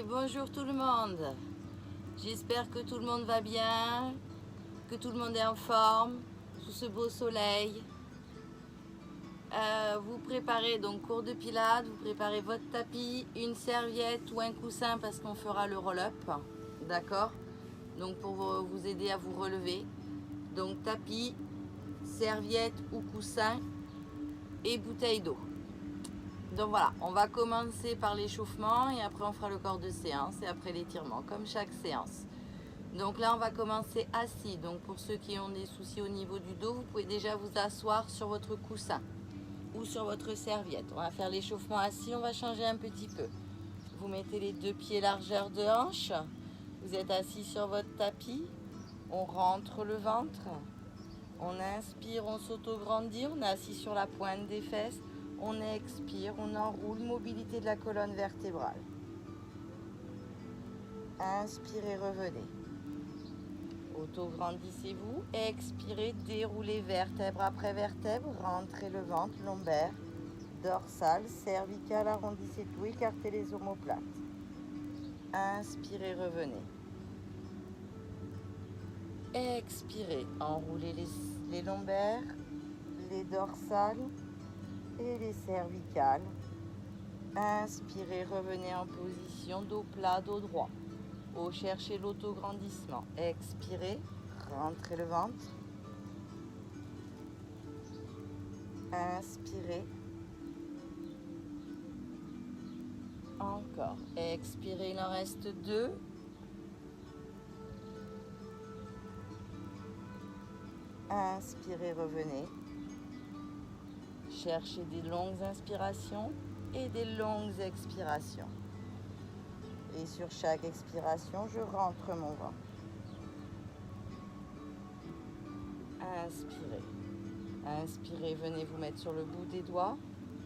Bonjour tout le monde. J'espère que tout le monde va bien, que tout le monde est en forme sous ce beau soleil. Vous préparez donc cours de pilates, vous préparez votre tapis, une serviette ou un coussin parce qu'on fera le roll-up, d'accord? Donc pour vous aider à vous relever. Donc tapis, serviette ou coussin et bouteille d'eau. Donc voilà, on va commencer par l'échauffement et après on fera le corps de séance et après l'étirement, comme chaque séance. Donc là, on va commencer assis. Donc pour ceux qui ont des soucis au niveau du dos, vous pouvez déjà vous asseoir sur votre coussin ou sur votre serviette. On va faire l'échauffement assis, on va changer un petit peu. Vous mettez les deux pieds largeur de hanche. Vous êtes assis sur votre tapis. On rentre le ventre. On inspire, on s'auto-grandit. On est assis sur la pointe des fesses. On expire, on enroule, mobilité de la colonne vertébrale. Inspirez, revenez. Auto-grandissez-vous. Expirez, déroulez vertèbre après vertèbre. Rentrez le ventre, lombaire, dorsale, cervicale. Arrondissez tout, écartez les omoplates. Inspirez, revenez. Expirez, enroulez les lombaires, les dorsales et les cervicales. Inspirez, revenez en position dos plat, dos droit. Cherchez l'autograndissement. Expirez, rentrez le ventre. Inspirez. Encore. Expirez, il en reste 2. Inspirez, revenez. Cherchez des longues inspirations et des longues expirations. Et sur chaque expiration, je rentre mon ventre. Inspirez. Inspirez, venez vous mettre sur le bout des doigts.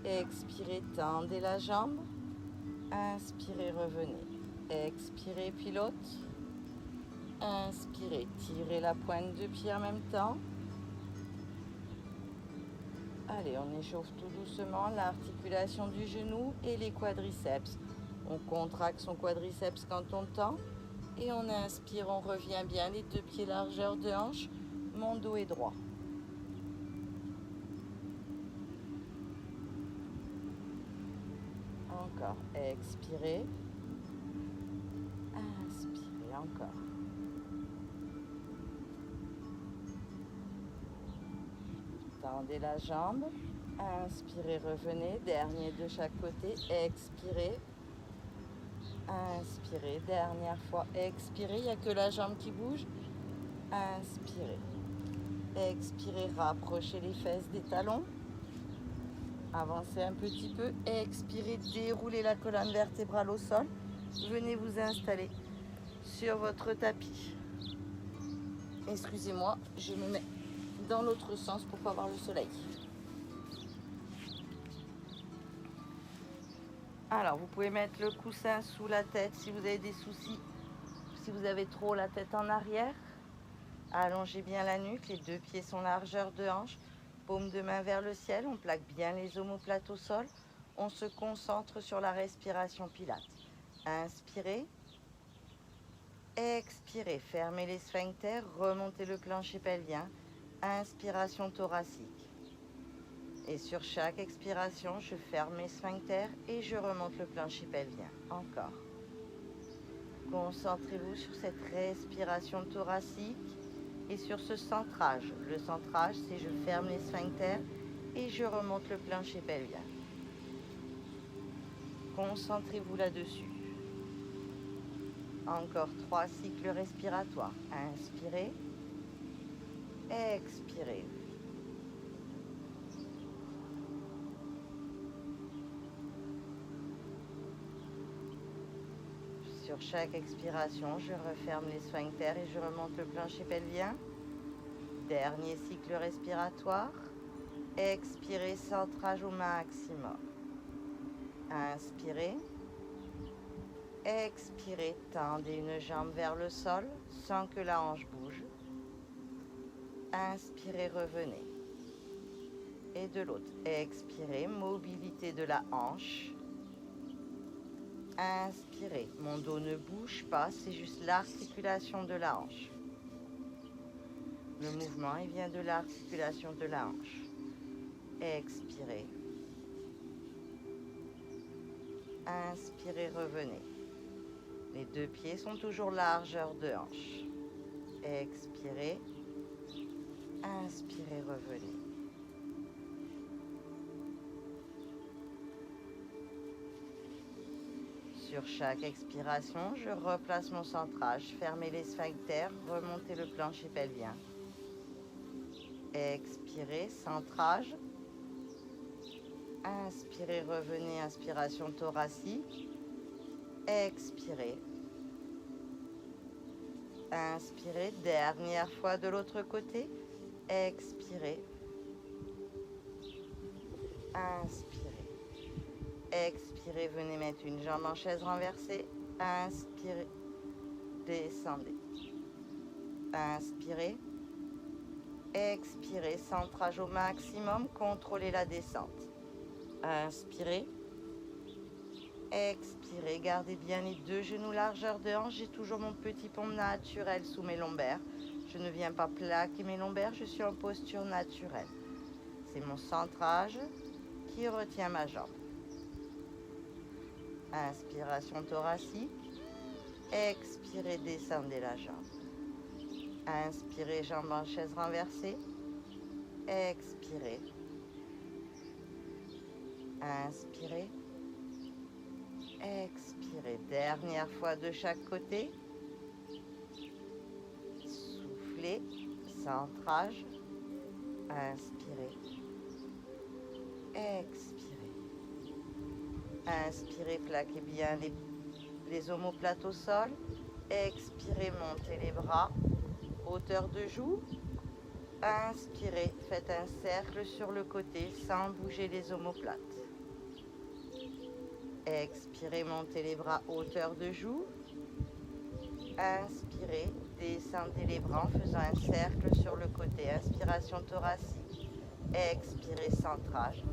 Expirez, tendez la jambe. Inspirez, revenez. Expirez, pilote. Inspirez, tirez la pointe de pied en même temps. Allez, on échauffe tout doucement l'articulation du genou et les quadriceps. On contracte son quadriceps quand on tend. Et on inspire, on revient bien, les deux pieds largeur de hanche. Mon dos est droit. Encore, expirez. Inspirez encore. Tendez la jambe. Inspirez, revenez. Dernier de chaque côté. Expirez. Inspirez. Dernière fois. Expirez. Il n'y a que la jambe qui bouge. Inspirez. Expirez. Rapprochez les fesses des talons. Avancez un petit peu. Expirez. Déroulez la colonne vertébrale au sol. Venez vous installer sur votre tapis. Excusez-moi, je me mets dans l'autre sens pour pas voir le soleil. Alors, vous pouvez mettre le coussin sous la tête si vous avez des soucis, si vous avez trop la tête en arrière. Allongez bien la nuque, les deux pieds sont largeur de hanche, paume de main vers le ciel, on plaque bien les omoplates au sol, on se concentre sur la respiration pilates. Inspirez, expirez, fermez les sphincters, remontez le plancher pelvien, inspiration thoracique. Et sur chaque expiration, je ferme mes sphincters et je remonte le plancher pelvien. Encore. Concentrez-vous sur cette respiration thoracique et sur ce centrage. Le centrage, c'est je ferme les sphincters et je remonte le plancher pelvien. Concentrez-vous là-dessus. Encore 3 cycles respiratoires. Inspirez, expirez. Sur chaque expiration, je referme les sphincters et je remonte le plancher pelvien. Dernier cycle respiratoire. Expirez, centrage au maximum. Inspirez. Expirez, tendez une jambe vers le sol sans que la hanche bouge. Inspirez, revenez. Et de l'autre, expirez, mobilité de la hanche. Inspirez. Mon dos ne bouge pas, c'est juste l'articulation de la hanche. Le mouvement, il vient de l'articulation de la hanche. Expirez. Inspirez, revenez. Les deux pieds sont toujours largeur de hanche. Expirez. Inspirez, revenez. Sur chaque expiration, je replace mon centrage. Fermez les sphincters, remontez le plancher pelvien. Expirez, centrage. Inspirez, revenez, inspiration thoracique. Expirez. Inspirez, dernière fois de l'autre côté. Expirez. Inspirez. Expirez, venez mettre une jambe en chaise renversée. Inspirez. Descendez. Inspirez. Expirez, centrage au maximum, contrôlez la descente. Inspirez. Expirez, gardez bien les deux genoux largeur de hanche. J'ai toujours mon petit pont naturel sous mes lombaires. Je ne viens pas plaquer mes lombaires, je suis en posture naturelle. C'est mon centrage qui retient ma jambe. Inspiration thoracique. Expirez, descendez la jambe. Inspirez, jambe en chaise renversée. Expirez. Inspirez. Expirez. Dernière fois de chaque côté. Soufflez. Centrage. Inspirez. Expirez. Inspirez, plaquez bien les omoplates au sol. Expirez, montez les bras. Hauteur de joue. Inspirez, faites un cercle sur le côté sans bouger les omoplates. Expirez, montez les bras, hauteur de joue. Inspirez, descendez les bras en faisant un cercle sur le côté. Inspiration thoracique. Expirez, centrage.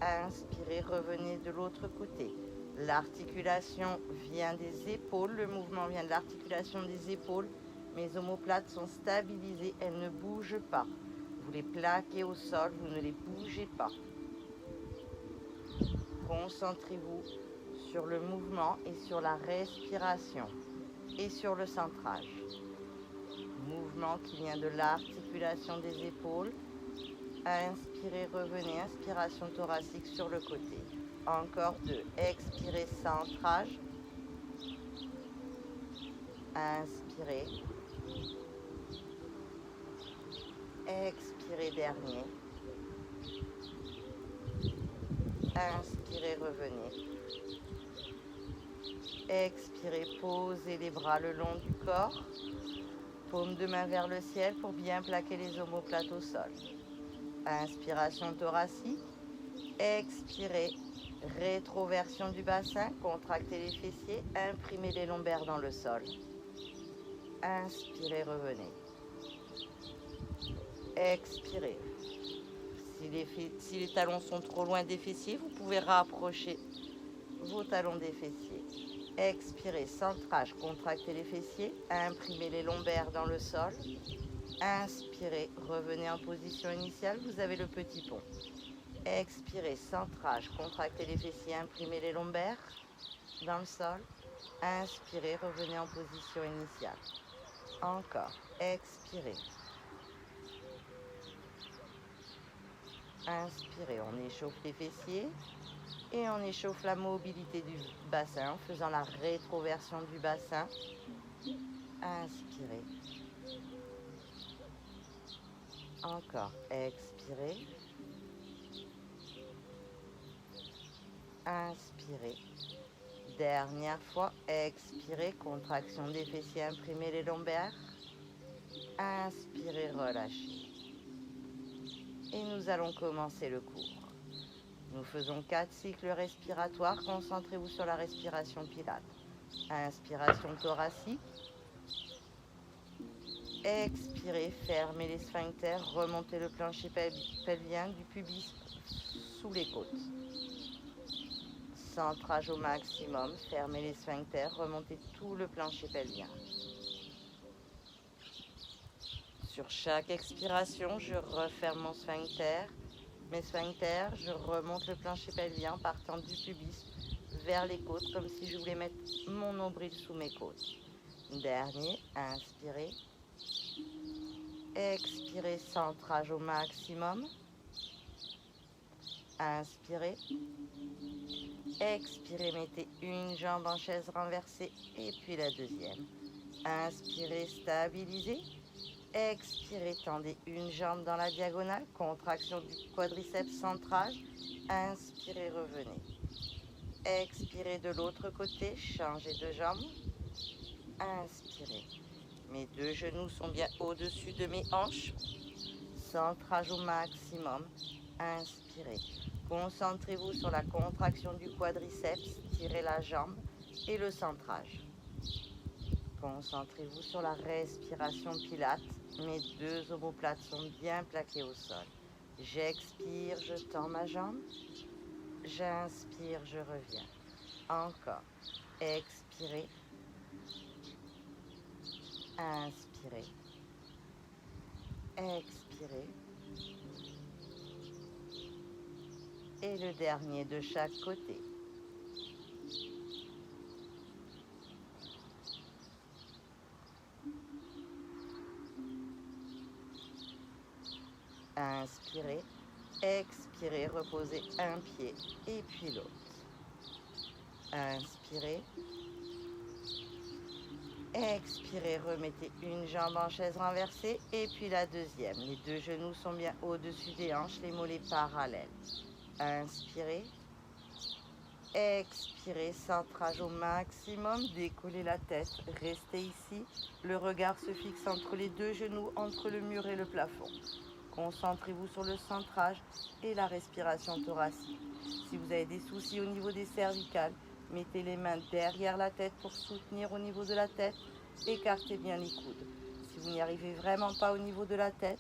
Inspirez, revenez de l'autre côté. L'articulation vient des épaules, le mouvement vient de l'articulation des épaules. Mes omoplates sont stabilisées, elles ne bougent pas. Vous les plaquez au sol, vous ne les bougez pas. Concentrez-vous sur le mouvement et sur la respiration et sur le centrage. Mouvement qui vient de l'articulation des épaules. Inspirez, revenez, inspiration thoracique sur le côté. Encore deux. Expirez, centrage. Inspirez. Expirez, dernier. Inspirez, revenez. Expirez, posez les bras le long du corps. Paume de main vers le ciel pour bien plaquer les omoplates au sol. Inspiration thoracique. Expirez, rétroversion du bassin, contractez les fessiers, imprimez les lombaires dans le sol. Inspirez, revenez. Expirez. Si les talons sont trop loin des fessiers, vous pouvez rapprocher vos talons des fessiers. Expirez, centrage, contractez les fessiers, imprimez les lombaires dans le sol. Inspirez, revenez en position initiale, vous avez le petit pont. Expirez, centrage, contractez les fessiers, imprimez les lombaires dans le sol. Inspirez, revenez en position initiale. Encore, expirez. Inspirez, on échauffe les fessiers et on échauffe la mobilité du bassin en faisant la rétroversion du bassin. Inspirez. Encore, expirez. Inspirez. Dernière fois, expirez, contraction des fessiers, imprimez les lombaires. Inspirez, relâchez. Et nous allons commencer le cours. Nous faisons 4 cycles respiratoires. Concentrez-vous sur la respiration Pilates. Inspiration thoracique. Expirez, fermez les sphincters, remontez le plancher pelvien du pubis sous les côtes. Centrage au maximum, fermez les sphincters, remontez tout le plancher pelvien. Sur chaque expiration, je referme mon sphincter, mes sphincters, je remonte le plancher pelvien partant du pubis vers les côtes, comme si je voulais mettre mon nombril sous mes côtes. Dernier, inspirez. Expirez, centrage au maximum. Inspirez. Expirez, mettez une jambe en chaise renversée et puis la deuxième. Inspirez, stabilisez. Expirez, tendez une jambe dans la diagonale, contraction du quadriceps, centrage. Inspirez, revenez. Expirez de l'autre côté, changez de jambe. Inspirez. Mes deux genoux sont bien au-dessus de mes hanches. Centrage au maximum. Inspirez. Concentrez-vous sur la contraction du quadriceps, tirez la jambe et le centrage. Concentrez-vous sur la respiration pilates. Mes deux omoplates sont bien plaquées au sol. J'expire, je tends ma jambe. J'inspire, je reviens. Encore. Expirez. Inspirez. Expirez. Et le dernier de chaque côté. Inspirez, expirez, reposez un pied et puis l'autre. Inspirez. Expirez, remettez une jambe en chaise renversée et puis la deuxième. Les deux genoux sont bien au-dessus des hanches, les mollets parallèles. Inspirez. Expirez, centrage au maximum, décollez la tête, restez ici. Le regard se fixe entre les deux genoux, entre le mur et le plafond. Concentrez-vous sur le centrage et la respiration thoracique. Si vous avez des soucis au niveau des cervicales, mettez les mains derrière la tête pour soutenir au niveau de la tête. Écartez bien les coudes. Si vous n'y arrivez vraiment pas au niveau de la tête,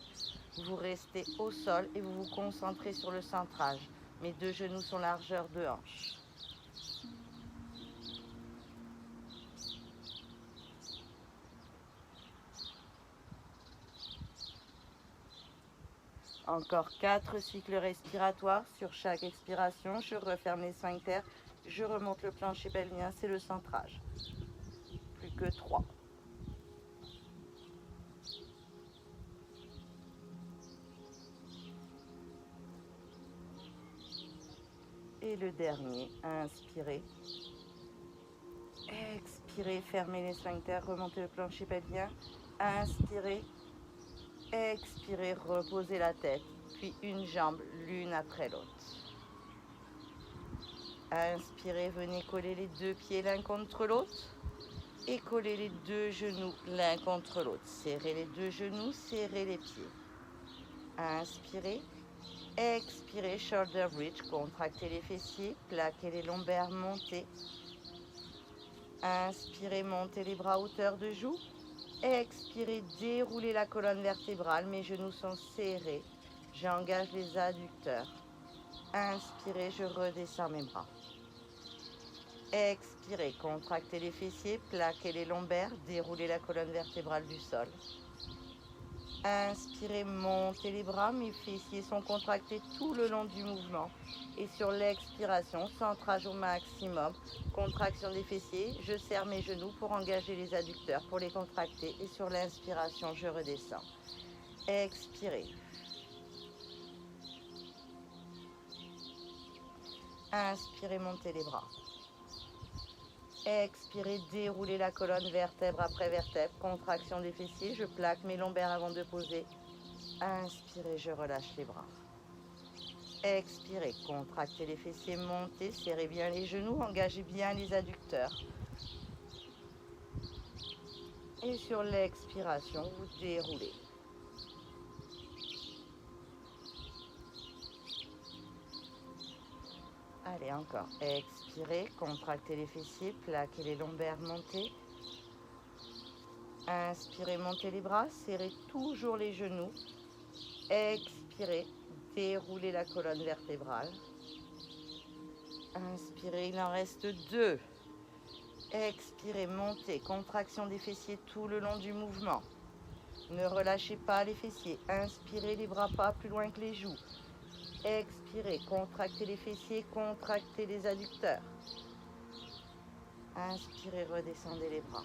vous restez au sol et vous vous concentrez sur le centrage. Mes deux genoux sont largeur de hanche. Encore 4 cycles respiratoires. Sur chaque expiration, je referme les sphincters, je remonte le plancher pelvien, c'est le centrage. Plus que 3. Et le dernier, inspirez. Expirez, fermez les sphincters, remontez le plancher pelvien. Inspirez. Expirez, reposez la tête, puis une jambe l'une après l'autre. Inspirez, venez coller les deux pieds l'un contre l'autre et coller les deux genoux l'un contre l'autre. Serrez les deux genoux, serrez les pieds. Inspirez. Expirez, shoulder bridge, contractez les fessiers, plaquez les lombaires, montez. Inspirez, montez les bras à hauteur de joue. Expirez, déroulez la colonne vertébrale, mes genoux sont serrés. J'engage les adducteurs. Inspirez, je redescends mes bras. Expirez, contractez les fessiers, plaquez les lombaires, déroulez la colonne vertébrale du sol. Inspirez, montez les bras, mes fessiers sont contractés tout le long du mouvement. Et sur l'expiration, centrage au maximum, contraction des fessiers, je serre mes genoux pour engager les adducteurs, pour les contracter. Et sur l'inspiration, je redescends. Expirez. Inspirez, montez les bras. Expirez, déroulez la colonne vertèbre après vertèbre, contraction des fessiers, je plaque mes lombaires avant de poser. Inspirez, je relâche les bras. Expirez, contractez les fessiers, montez, serrez bien les genoux, engagez bien les adducteurs. Et sur l'expiration, vous déroulez. Allez, encore. Expirez, contractez les fessiers, plaquez les lombaires, montez. Inspirez, montez les bras, serrez toujours les genoux. Expirez, déroulez la colonne vertébrale. Inspirez, il en reste 2. Expirez, montez, contraction des fessiers tout le long du mouvement. Ne relâchez pas les fessiers. Inspirez, les bras pas plus loin que les joues. Expirez, contractez les fessiers, contractez les adducteurs. Inspirez, redescendez les bras.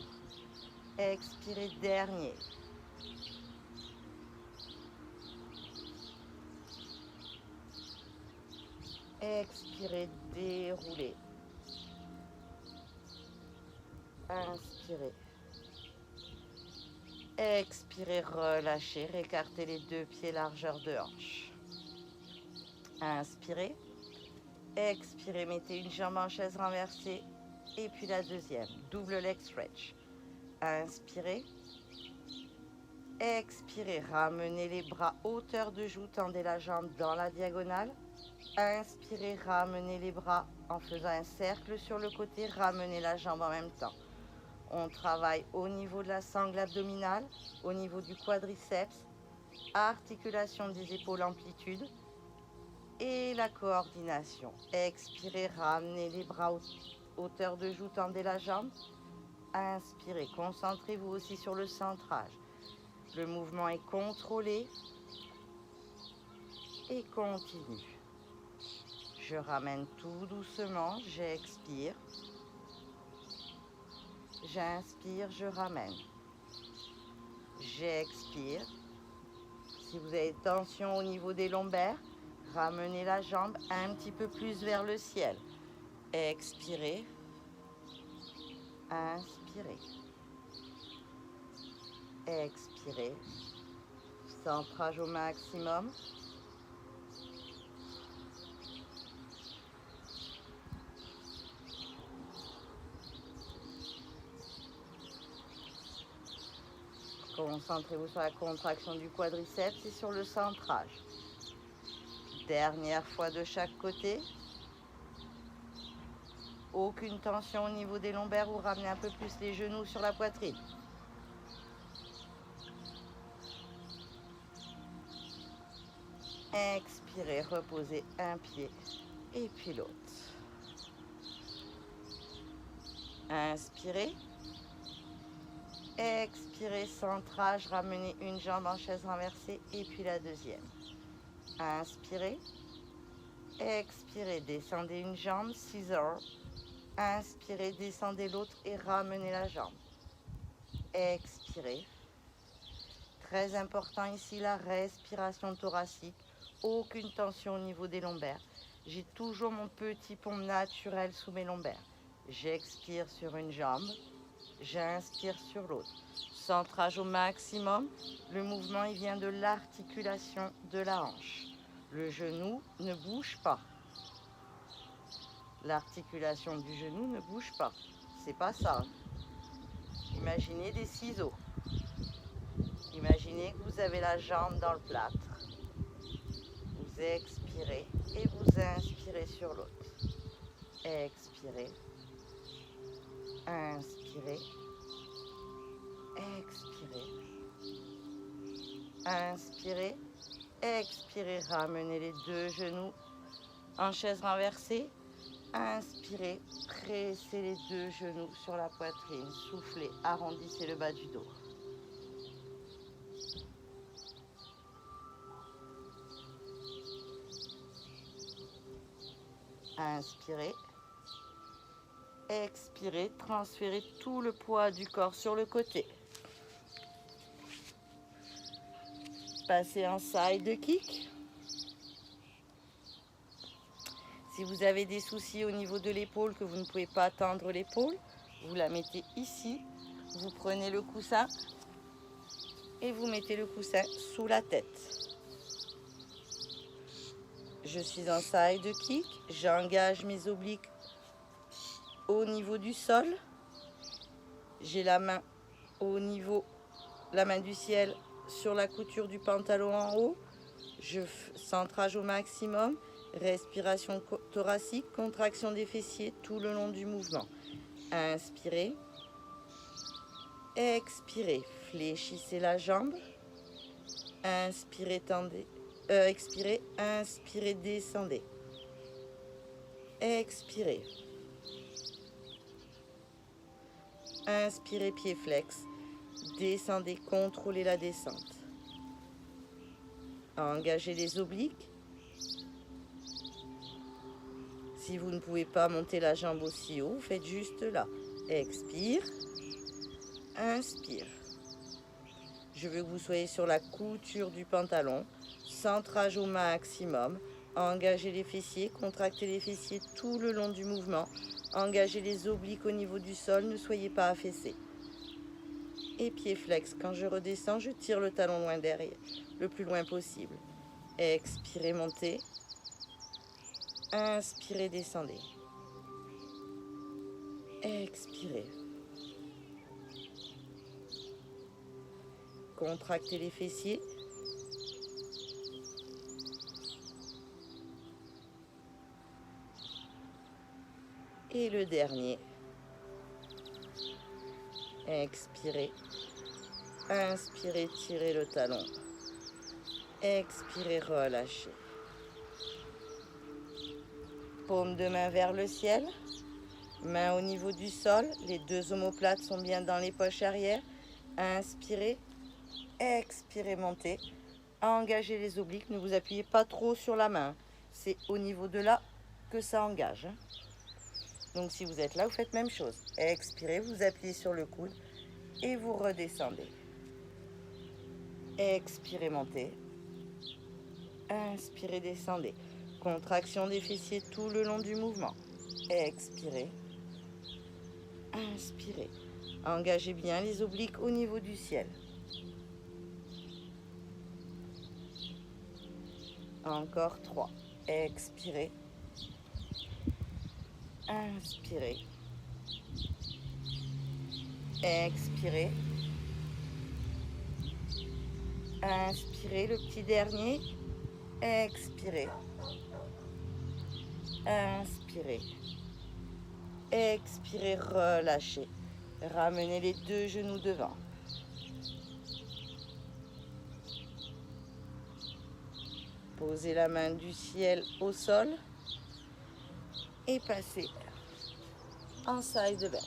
Expirez, dernier. Expirez, déroulez. Inspirez. Expirez, relâchez, récartez les 2 pieds largeur de hanche. Inspirez. Expirez, mettez une jambe en chaise renversée et puis la deuxième. Double leg stretch. Inspirez. Expirez, ramenez les bras hauteur de joue, tendez la jambe dans la diagonale. Inspirez, ramenez les bras en faisant un cercle sur le côté, ramenez la jambe en même temps. On travaille au niveau de la sangle abdominale, au niveau du quadriceps, articulation des épaules, amplitude et la coordination. Expirez, ramenez les bras hauteur de joue, tendez la jambe. Inspirez, concentrez-vous aussi sur le centrage. Le mouvement est contrôlé et continue. Je ramène tout doucement, j'expire. J'inspire, je ramène. J'expire. Si vous avez tension au niveau des lombaires, ramenez la jambe un petit peu plus vers le ciel. Expirez. Inspirez. Expirez. Centrage au maximum. Concentrez-vous sur la contraction du quadriceps et sur le centrage. Dernière fois de chaque côté. Aucune tension au niveau des lombaires ou ramenez un peu plus les genoux sur la poitrine. Expirez, reposez un pied et puis l'autre. Inspirez. Expirez, centrage, ramenez une jambe en chaise renversée et puis la deuxième. Inspirez. Expirez, descendez une jambe, scissor. Inspirez, descendez l'autre et ramenez la jambe. Expirez. Très important ici, la respiration thoracique. Aucune tension au niveau des lombaires. J'ai toujours mon petit pont naturel sous mes lombaires. J'expire sur une jambe. J'inspire sur l'autre. Centrage au maximum. Le mouvement, il vient de l'articulation de la hanche. Le genou ne bouge pas. L'articulation du genou ne bouge pas. C'est pas ça. Imaginez des ciseaux. Imaginez que vous avez la jambe dans le plâtre. Vous expirez et vous inspirez sur l'autre. Expirez. Inspirez. Expirez. Inspirez. Expirez. Ramenez les 2 genoux en chaise renversée. Inspirez. Pressez les 2 genoux sur la poitrine. Soufflez. Arrondissez le bas du dos. Inspirez. Expirez, transférez tout le poids du corps sur le côté. Passez en side kick. Si vous avez des soucis au niveau de l'épaule, que vous ne pouvez pas tendre l'épaule, vous la mettez ici. Vous prenez le coussin et vous mettez le coussin sous la tête. Je suis en side kick. J'engage mes obliques au niveau du sol. J'ai la main au niveau, la main du ciel sur la couture du pantalon en haut. Je centrage au maximum. Respiration thoracique, contraction des fessiers tout le long du mouvement. Inspirez. Expirez. Fléchissez la jambe. Inspirez, tendez. Expirez. Inspirez, descendez. expirez. Inspirez, pied flex. Descendez, contrôlez la descente. Engagez les obliques. Si vous ne pouvez pas monter la jambe aussi haut, faites juste là. Expire. Inspire. Je veux que vous soyez sur la couture du pantalon. Centrage au maximum. Engagez les fessiers, contractez les fessiers tout le long du mouvement. Engagez les obliques au niveau du sol, ne soyez pas affaissés. Et pied flex, quand je redescends, je tire le talon loin derrière, le plus loin possible. Expirez, montez. Inspirez, descendez. Expirez. Contractez les fessiers. Et le dernier. Expirez. Inspirez, tirez le talon. Expirez, relâchez. Paume de main vers le ciel. Main au niveau du sol. Les deux omoplates sont bien dans les poches arrière. Inspirez. Expirez, montez. Engagez les obliques. Ne vous appuyez pas trop sur la main. C'est au niveau de là que ça engage. Donc si vous êtes là, vous faites même chose. Expirez, vous appuyez sur le coude et vous redescendez. Expirez, montez. Inspirez, descendez. Contraction des fessiers tout le long du mouvement. Expirez. Inspirez. Engagez bien les obliques au niveau du ciel. Encore 3. Expirez. Inspirez. Expirez. Inspirez, le petit dernier. Expirez. Inspirez. Expirez, relâchez. Ramenez les deux genoux devant. Posez la main du ciel au sol et passez en side bend.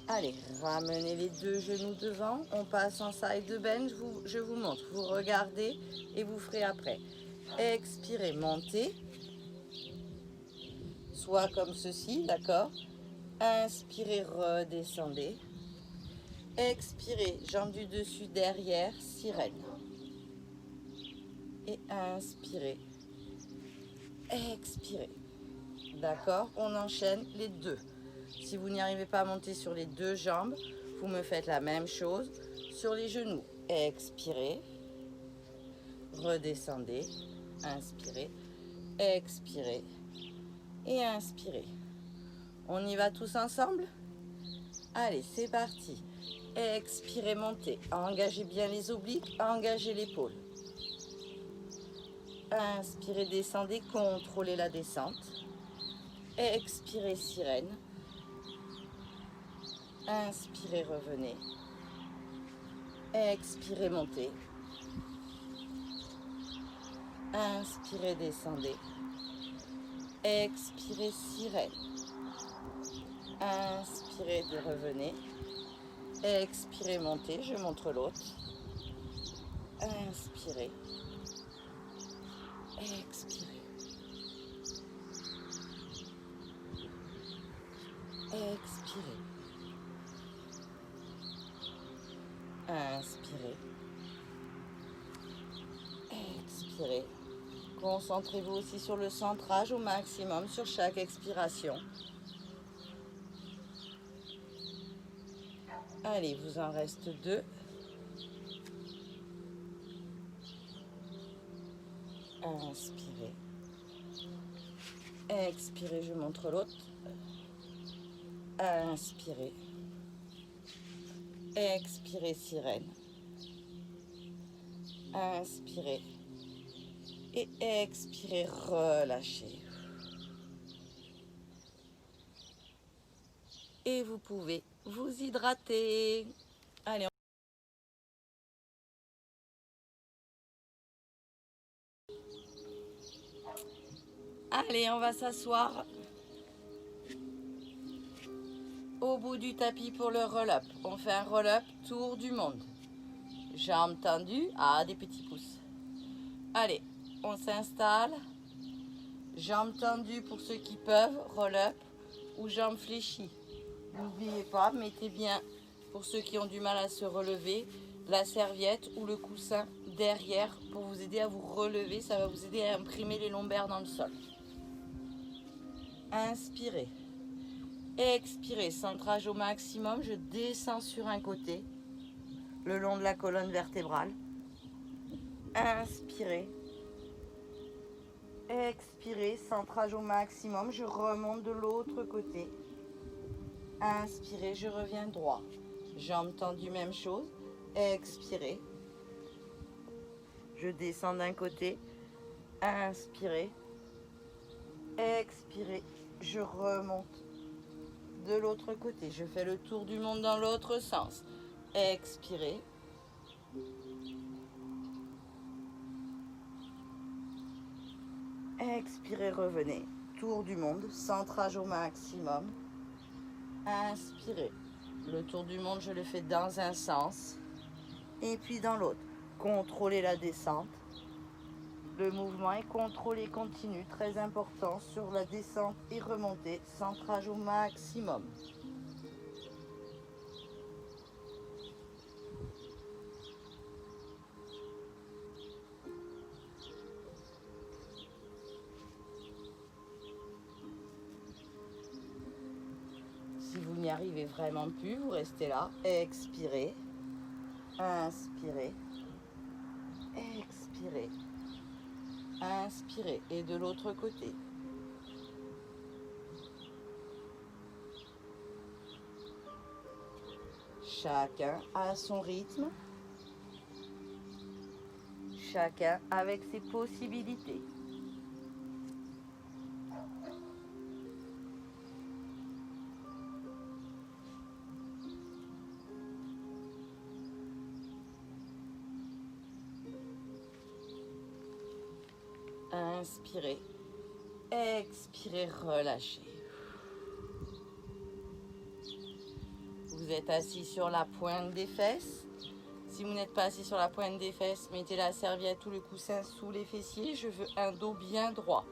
Allez, ramenez les deux genoux devant. On passe en side bend. Je vous montre. Vous regardez et vous ferez après. Expirez, montez. Soit comme ceci, d'accord? Inspirez, redescendez. Expirez, jambes du dessus, derrière, sirène. Et inspirez. Expirez. D'accord? On enchaîne les deux. Si vous n'y arrivez pas à monter sur les deux jambes, vous me faites la même chose sur les genoux. Expirez. Redescendez. Inspirez. Expirez. Et inspirez. On y va tous ensemble? Allez, c'est parti. Expirez, montez. Engagez bien les obliques, engagez l'épaule. Inspirez, descendez, contrôlez la descente. Expirez, sirène. Inspirez, revenez. Expirez, montez. Inspirez, descendez. Expirez, sirène. Inspirez, revenez. Expirez, montez. Je montre l'autre. Inspirez. Expirez. Expirez. Inspirez. Expirez. Concentrez-vous aussi sur le centrage au maximum sur chaque expiration. Allez, vous en reste 2. Inspirez. Expirez, je montre l'autre. Inspirez. Expirez, sirène. Inspirez. Et expirez, relâchez. Et vous pouvez vous hydrater. Allez. Allez, on va s'asseoir au bout du tapis pour le roll-up. On fait un roll-up tour du monde. Jambes tendues, des petits pouces. Allez, on s'installe. Jambes tendues pour ceux qui peuvent, roll-up ou jambes fléchies. N'oubliez pas, mettez bien, pour ceux qui ont du mal à se relever, la serviette ou le coussin derrière pour vous aider à vous relever. Ça va vous aider à imprimer les lombaires dans le sol. Inspirez. Expirez, centrage au maximum. Je descends sur un côté, le long de la colonne vertébrale. Inspirez. Expirez, centrage au maximum. Je remonte de l'autre côté. Inspirez, je reviens droit. Jambes tendues, même chose. Expirez. Je descends d'un côté. Inspirez. Expirez. Je remonte de l'autre côté. Je fais le tour du monde dans l'autre sens. Expirez. Expirez, revenez. Tour du monde, centrage au maximum. Inspirez. Le tour du monde, je le fais dans un sens et puis dans l'autre. Contrôlez la descente. Le mouvement est contrôlé continu, très important sur la descente et remontée. Centrage au maximum. Si vous n'y arrivez vraiment plus, vous restez là. Expirez. Inspirez. Expirez. Inspirez. Et de l'autre côté. Chacun à son rythme. Chacun avec ses possibilités. Inspirez, expirez, relâchez. Vous êtes assis sur la pointe des fesses. Si vous n'êtes pas assis sur la pointe des fesses, mettez la serviette ou le coussin sous les fessiers. Je veux un dos bien droit.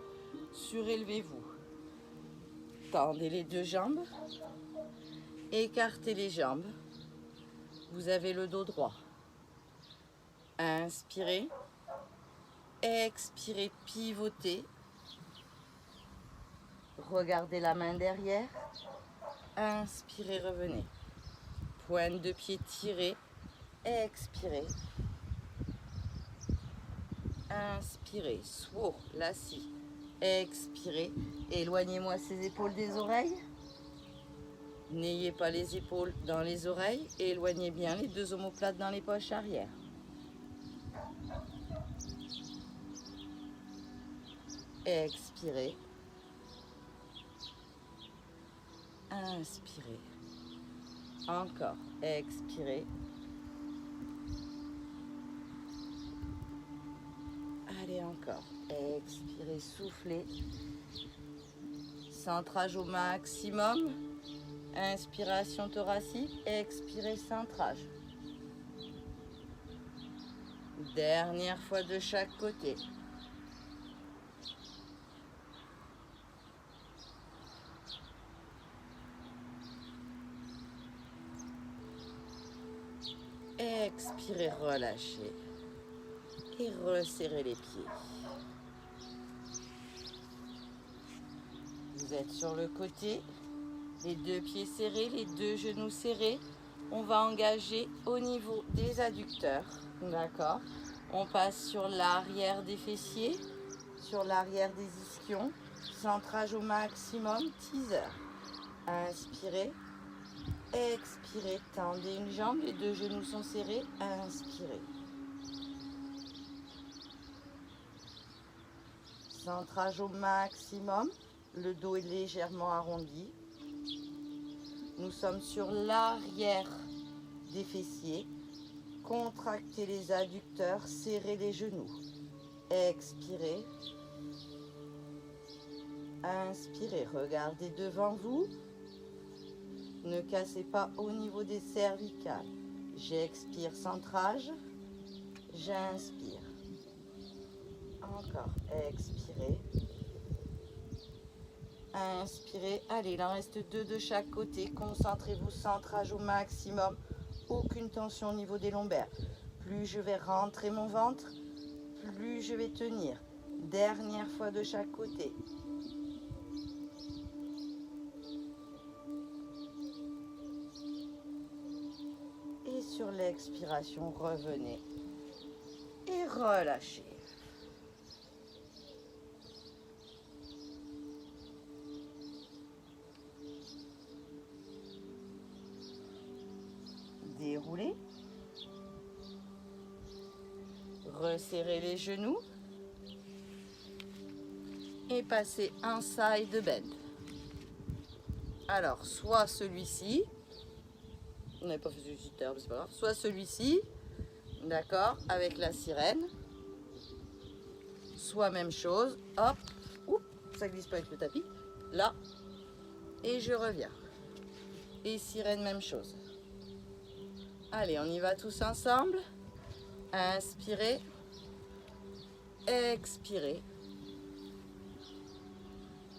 Surélevez-vous. Tendez les deux jambes. Écartez les jambes. Vous avez le dos droit. Inspirez. Expirez, pivotez. Regardez la main derrière. Inspirez, revenez. Pointe de pied tirée. Expirez. Inspirez. Swour, la scie. Expirez. Éloignez-moi ces épaules des oreilles. N'ayez pas les épaules dans les oreilles. Éloignez bien les deux omoplates dans les poches arrière. Expirez. Inspirez. Encore. Expirez. Allez, encore. Expirez, soufflez. Centrage au maximum. Inspiration thoracique. Expirez, centrage. Dernière fois de chaque côté. Expirez, relâchez. Et resserrez les pieds. Vous êtes sur le côté. Les deux pieds serrés, les deux genoux serrés. On va engager au niveau des adducteurs. D'accord? On passe sur l'arrière des fessiers, sur l'arrière des ischions. Centrage au maximum, teaser. Inspirez. Expirez, tendez une jambe, les deux genoux sont serrés. Inspirez. Centrage au maximum, le dos est légèrement arrondi. Nous sommes sur l'arrière des fessiers. Contractez les adducteurs, serrez les genoux. Expirez. Inspirez, regardez devant vous. Ne cassez pas au niveau des cervicales. J'expire, centrage. J'inspire. Encore, expirez. Inspirez. Allez, il en reste 2 de chaque côté. Concentrez-vous, centrage au maximum. Aucune tension au niveau des lombaires. Plus je vais rentrer mon ventre, plus je vais tenir. Dernière fois de chaque côté. Et sur l'expiration, revenez et relâchez. Déroulez. Resserrez les genoux. Et passez un side bend. Alors, soit celui-ci, on n'a pas fait celui-ci, c'est pas grave, soit celui-ci, d'accord, avec la sirène, soit même chose, hop, oups, ça glisse pas avec le tapis, là, et je reviens. Et sirène, même chose. Allez, on y va tous ensemble. Inspirez, expirez.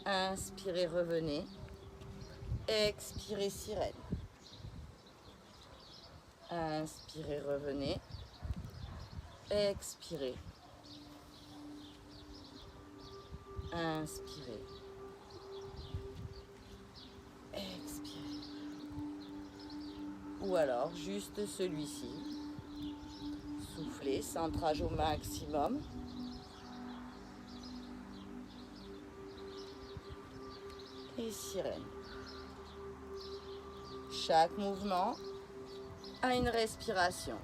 Inspirez, revenez. Expirez, sirène. Inspirez, revenez. Expirez. Inspirez. Expirez. Ou alors juste celui-ci. Soufflez, centrage au maximum. Et sirène. Chaque mouvement a une respiration.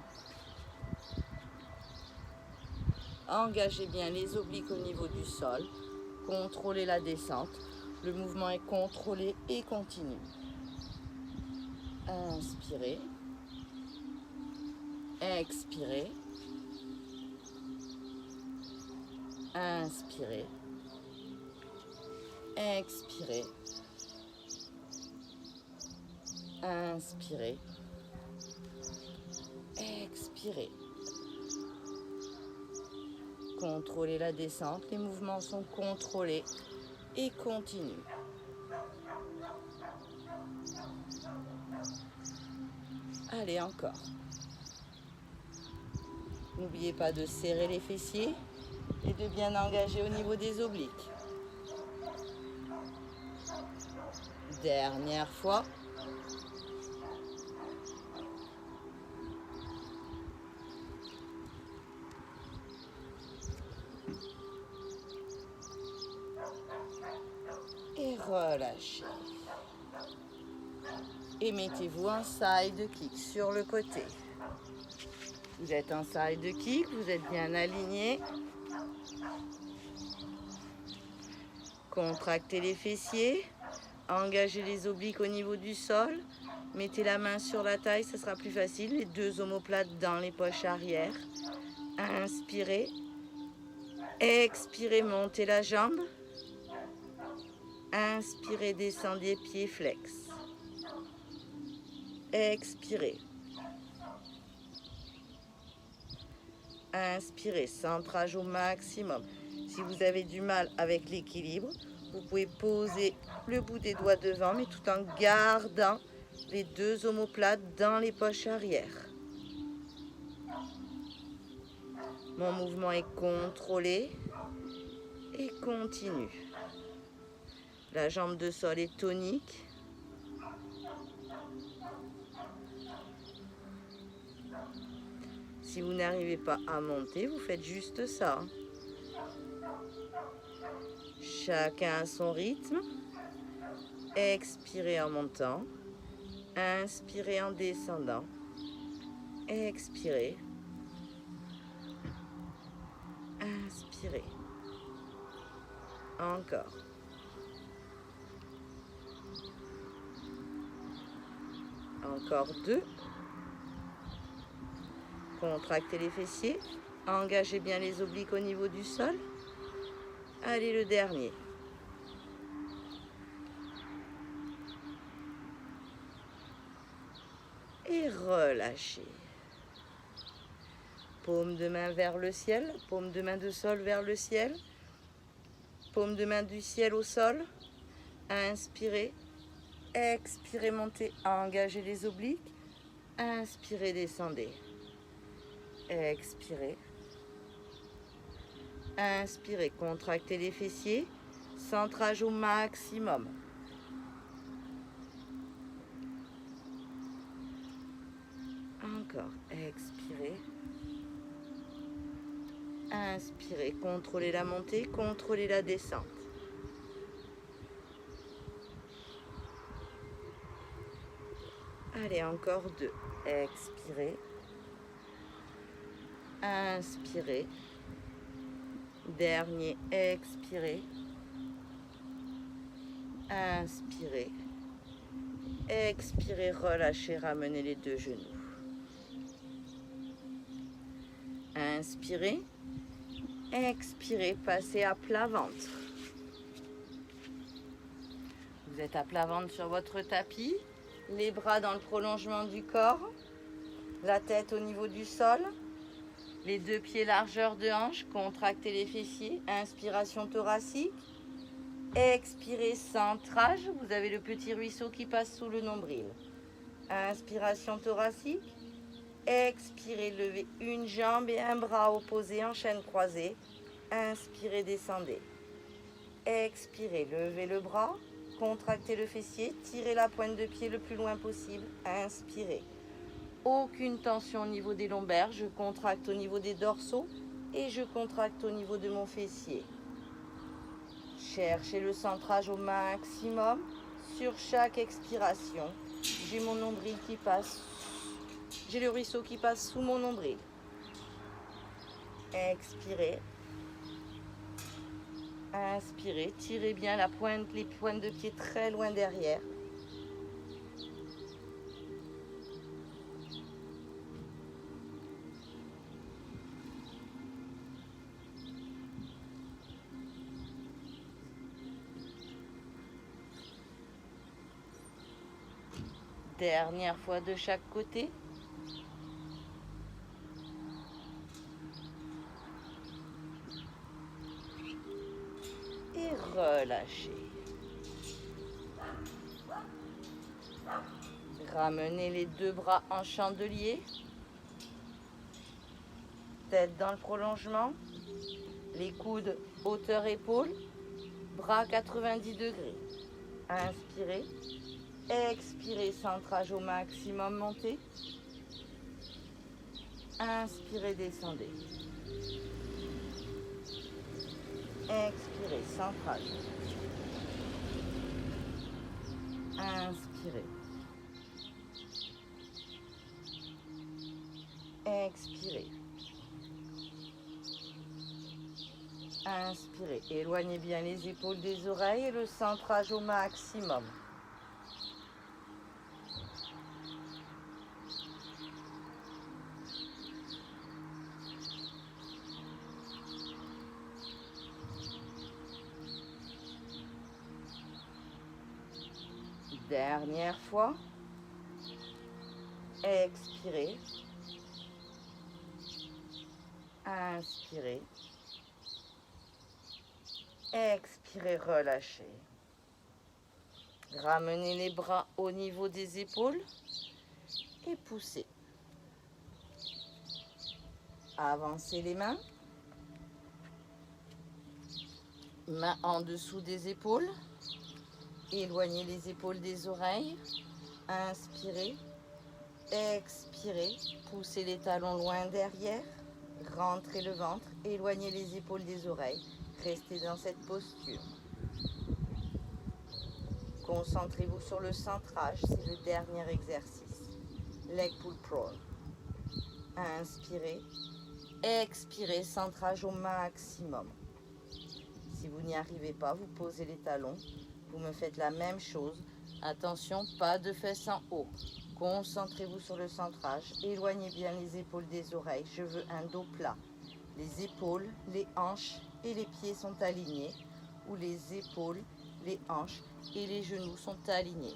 Engagez bien les obliques au niveau du sol. Contrôlez la descente. Le mouvement est contrôlé et continu. Inspirez. Expirez. Inspirez. Expirez. Inspirez. Expirez. Contrôlez la descente. Les mouvements sont contrôlés et continus. Allez, encore. N'oubliez pas de serrer les fessiers et de bien engager au niveau des obliques. Dernière fois. Et relâchez. Et mettez-vous en side kick sur le côté. Vous êtes en side kick, vous êtes bien aligné. Contractez les fessiers. Engagez les obliques au niveau du sol. Mettez la main sur la taille, ce sera plus facile. Les 2 omoplates dans les poches arrière. Inspirez. Expirez, montez la jambe. Inspirez, descendez, pied flex. Expirez. Inspirez, centrage au maximum. Si vous avez du mal avec l'équilibre, vous pouvez poser le bout des doigts devant, mais tout en gardant les 2 omoplates dans les poches arrière. Mon mouvement est contrôlé et continue. La jambe de sol est tonique. Si vous n'arrivez pas à monter, vous faites juste ça. Chacun à son rythme. Expirez en montant. Inspirez en descendant. Expirez. Inspirez. Encore. Encore 2. Contractez les fessiers. Engagez bien les obliques au niveau du sol. Allez, le dernier. et relâchez. Paume de main vers le ciel, paume de main de sol vers le ciel, paume de main du ciel au sol. Inspirez, expirez, montez, engagez les obliques. Inspirez, descendez. Expirez. Inspirez, contractez les fessiers. Centrage au maximum. Encore, expirez. Inspirez, contrôlez la montée, contrôlez la descente. Allez, encore 2. Expirez. Inspirez. Dernier, expirez. Inspirez. Expirez, relâchez, ramenez les deux genoux. Inspirez. Expirez, passez à plat ventre. Vous êtes à plat ventre sur votre tapis. Les bras dans le prolongement du corps. La tête au niveau du sol. Les deux pieds largeur de hanche. Contractez les fessiers. Inspiration thoracique. Expirez, centrage. Vous avez le petit ruisseau qui passe sous le nombril. Inspiration thoracique. Expirez, levez une jambe et un bras opposé en chaîne croisée. Inspirez, descendez. Expirez, levez le bras. Contractez le fessier. Tirez la pointe de pied le plus loin possible. Inspirez. Aucune tension au niveau des lombaires. Je contracte au niveau des dorsaux et je contracte au niveau de mon fessier. Cherchez le centrage au maximum. Sur chaque expiration, j'ai mon nombril qui passe. J'ai le ruisseau qui passe sous mon nombril. Expirez. Inspirez. Tirez bien les pointes de pied très loin derrière. Dernière fois de chaque côté. Et relâchez. Ramenez les deux bras en chandelier. Tête dans le prolongement. Les coudes hauteur épaule. Bras 90 degrés. Inspirez. Expirez, centrage au maximum, montez. Inspirez, descendez. Expirez, centrage. Inspirez. Expirez. Inspirez. Éloignez bien les épaules des oreilles et le centrage au maximum. Dernière fois. Expirez. Inspirez. Expirez, relâchez. Ramenez les bras au niveau des épaules et poussez. Avancez les mains. Mains en dessous des épaules. Éloignez les épaules des oreilles. Inspirez. Expirez. Poussez les talons loin derrière. Rentrez le ventre. Éloignez les épaules des oreilles. Restez dans cette posture. Concentrez-vous sur le centrage. C'est le dernier exercice. Leg pull prone. Inspirez. Expirez. Centrage au maximum. Si vous n'y arrivez pas, vous posez les talons. Vous me faites la même chose. Attention, pas de fesses en haut. Concentrez-vous sur le centrage. Éloignez bien les épaules des oreilles. Je veux un dos plat. Les épaules, les hanches et les pieds sont alignés. Ou les épaules, les hanches et les genoux sont alignés.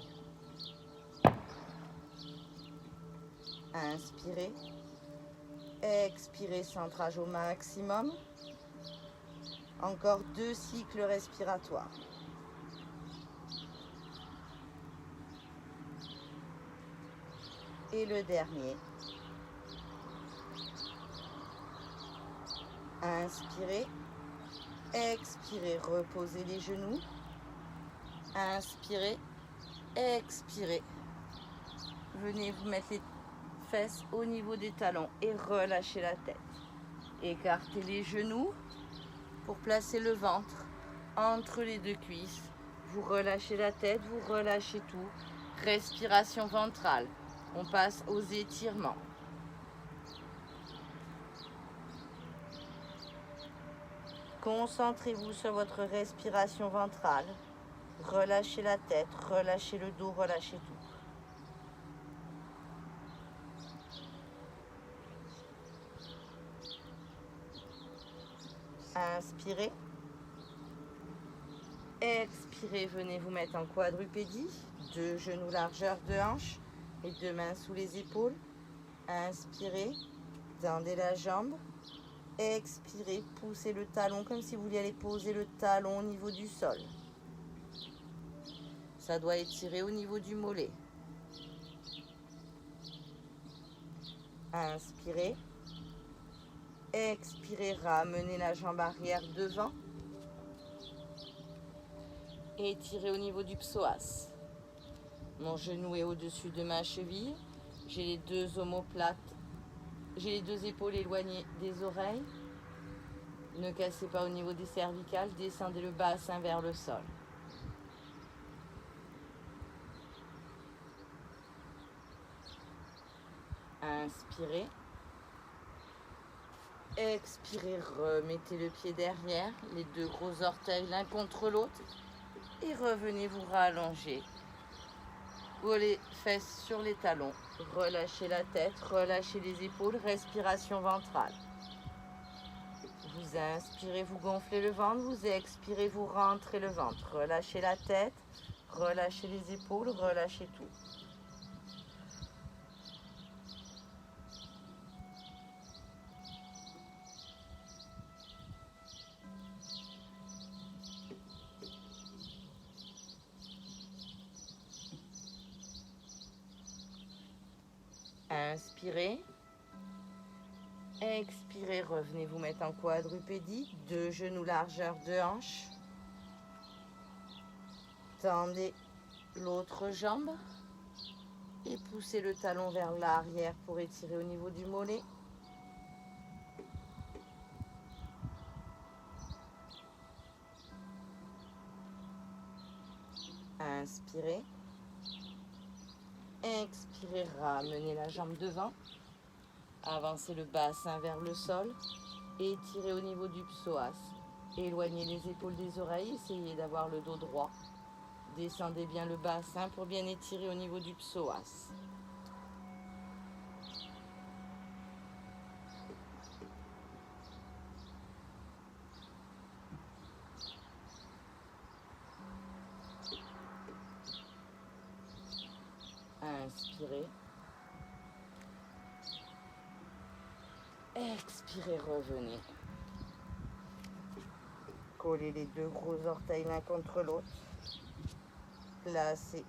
Inspirez. Expirez, centrage au maximum. Encore 2 cycles respiratoires. Et le dernier. Inspirez. Expirez, reposez les genoux. Inspirez. Expirez. Venez vous mettre les fesses au niveau des talons et relâchez la tête. Écartez les genoux pour placer le ventre entre les deux cuisses. Vous relâchez la tête, vous relâchez tout. Respiration ventrale. On passe aux étirements. Concentrez-vous sur votre respiration ventrale. Relâchez la tête, relâchez le dos, relâchez tout. Inspirez. Expirez, venez vous mettre en quadrupédie. 2 genoux largeur de hanche et 2 mains sous les épaules. Inspirez, tendez la jambe. Expirez, poussez le talon comme si vous vouliez aller poser le talon au niveau du sol. Ça doit étirer au niveau du mollet. Inspirez. Expirez, ramenez la jambe arrière devant. Et étirez au niveau du psoas. Mon genou est au-dessus de ma cheville. J'ai les 2 omoplates. J'ai les 2 épaules éloignées des oreilles. Ne cassez pas au niveau des cervicales. Descendez le bassin vers le sol. Inspirez. Expirez, remettez le pied derrière, les 2 gros orteils l'un contre l'autre. Et revenez vous rallonger. Vos les fesses sur les talons. Relâchez la tête, relâchez les épaules, respiration ventrale. Vous inspirez, vous gonflez le ventre, vous expirez, vous rentrez le ventre. Relâchez la tête, relâchez les épaules, relâchez tout. Inspirez. Expirez, revenez vous mettre en quadrupédie. 2 genoux largeur de hanche. Tendez l'autre jambe. Et poussez le talon vers l'arrière pour étirer au niveau du mollet. Inspirez. Expirez, ramenez la jambe devant. Avancez le bassin vers le sol. Étirez au niveau du psoas. Éloignez les épaules des oreilles. Essayez d'avoir le dos droit. Descendez bien le bassin pour bien étirer au niveau du psoas. Inspirez. Expirez, revenez. Collez les 2 gros orteils l'un contre l'autre. Placez.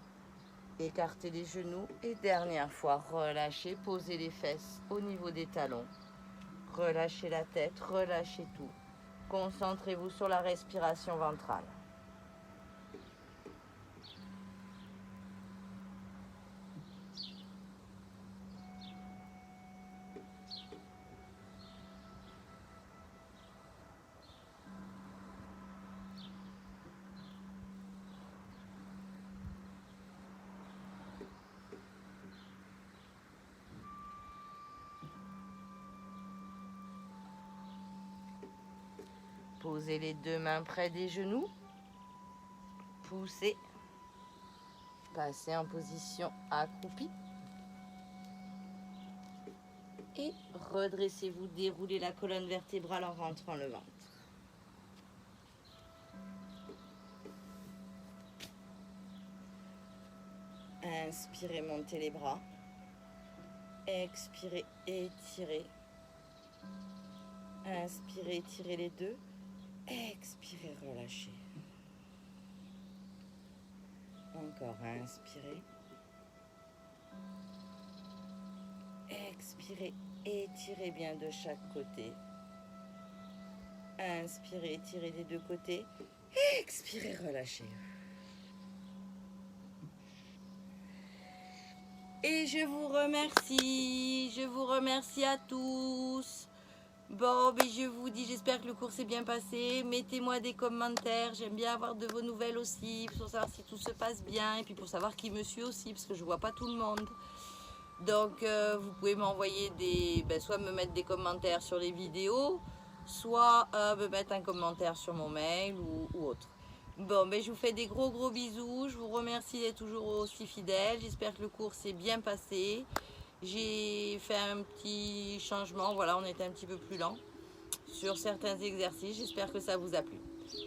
Écartez les genoux. Et dernière fois, relâchez. Posez les fesses au niveau des talons. Relâchez la tête, relâchez tout. Concentrez-vous sur la respiration ventrale. Posez les 2 mains près des genoux. Poussez. Passez en position accroupie. Et redressez-vous, déroulez la colonne vertébrale en rentrant le ventre. Inspirez, montez les bras. Expirez, étirez. Inspirez, étirez les deux. Expirez, relâchez. Encore, inspirez. Expirez, étirez bien de chaque côté. Inspirez, étirez des deux côtés. Expirez, relâchez. Et je vous remercie à tous. Bon, mais je vous dis, j'espère que le cours s'est bien passé. Mettez-moi des commentaires, j'aime bien avoir de vos nouvelles aussi, pour savoir si tout se passe bien, et puis pour savoir qui me suit aussi, parce que je vois pas tout le monde. Donc, vous pouvez m'envoyer soit me mettre des commentaires sur les vidéos, soit me mettre un commentaire sur mon mail ou autre. Bon, ben, je vous fais des gros bisous. Je vous remercie d'être toujours aussi fidèles. J'espère que le cours s'est bien passé. J'ai fait un petit changement. Voilà, on était un petit peu plus lent sur certains exercices. J'espère que ça vous a plu.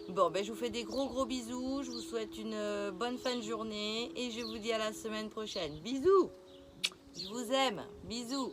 Bon, ben, je vous fais des gros bisous. Je vous souhaite une bonne fin de journée. Et je vous dis à la semaine prochaine. Bisous! Je vous aime. Bisous!